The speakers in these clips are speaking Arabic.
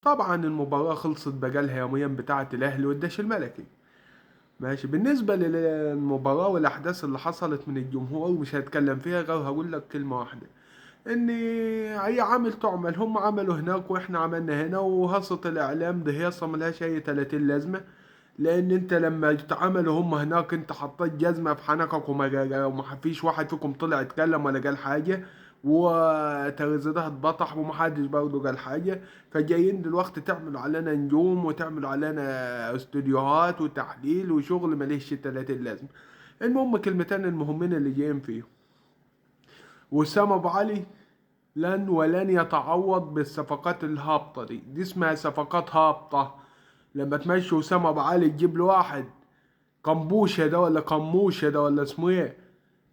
طبعا المباراة خلصت بقالها يوميا بتاعة الأهلي والدش الملكي. ماشي، بالنسبة للمباراة والأحداث اللي حصلت من الجمهور مش هتكلم فيها غير هقول لك كلمة واحدة. إن هي عامل تعمل، هم عملوا هناك وإحنا عملنا هنا، وهصة الإعلام ده هيصة ملهاش أي 30 لازمة. لأن أنت لما تعملوا هم هناك أنت حطيت جزمة في حنكك وما فيش واحد فيكم طلع اتكلم ولا قال حاجة، وترزدها اتبطح ومحدش برضه قال حاجة. فجايين دلوقتي تعملوا علينا نجوم وتعملوا علينا استوديوهات وتحليل وشغل مليش 30 لازمة. المهم كلمتين المهمين اللي جايين فيهم. وسام ابو علي لن ولن يتعوض بالصفقات الهابطة دي اسمها صفقات هابطة. لما تمشي وسام ابو علي تجيب له واحد قنبوشة ده ولا قموشة ده ولا اسمه ايه،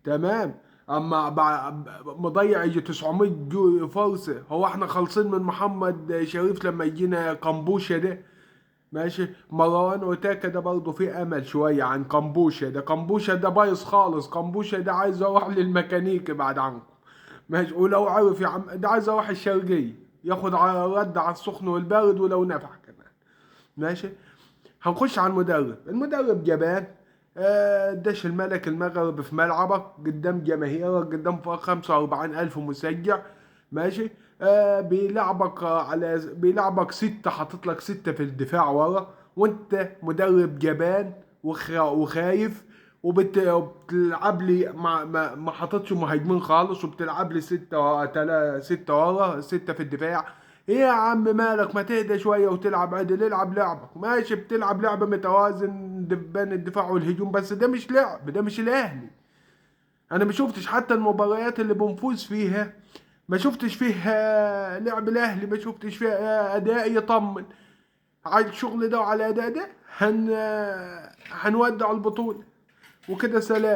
تمام. اما مضيع يجي 900 فرصة. هو احنا خالصين من محمد شريف لما يجينا قنبوشة ده؟ ماشي. مروان اوتاكا ده برضه في امل شويه عن قنبوشه ده. قنبوشه ده بايظ خالص. قنبوشه ده عايز اروح للميكانيكي بعد عنكم. ماشي. ولو عرف يا عم ده عايز اروح الشرقيه ياخد رد على السخن والبارد ولو نفع كمان. ماشي. هنخش على المدرب. المدرب جبان. دش الملك المغرب في ملعبك قدام جماهيرك قدام فوق 45 ألف مشجع. ماشي. بيلعبك بيلعبك ستة، حاطط لك ستة في الدفاع ورا، وانت مدرب جبان وخايف. وبتلعب لي ما حاططش مهاجمين خالص، وبتلعب لي ستة ورا ستة ورا ستة في الدفاع. ايه يا عم مالك؟ ما تهدى شوية وتلعب عدل. العب لعبك ماشي، بتلعب لعب متوازن بين الدفاع والهجوم، بس ده مش لعب، ده مش الاهلي. انا ما شفتش حتى المباريات اللي بنفوز فيها، ما شفتش فيها لعب الاهلي، ما شفتش فيها اداء يطمن. على الشغل ده وعلى الاداء ده هنودع البطولة وكده. سلام.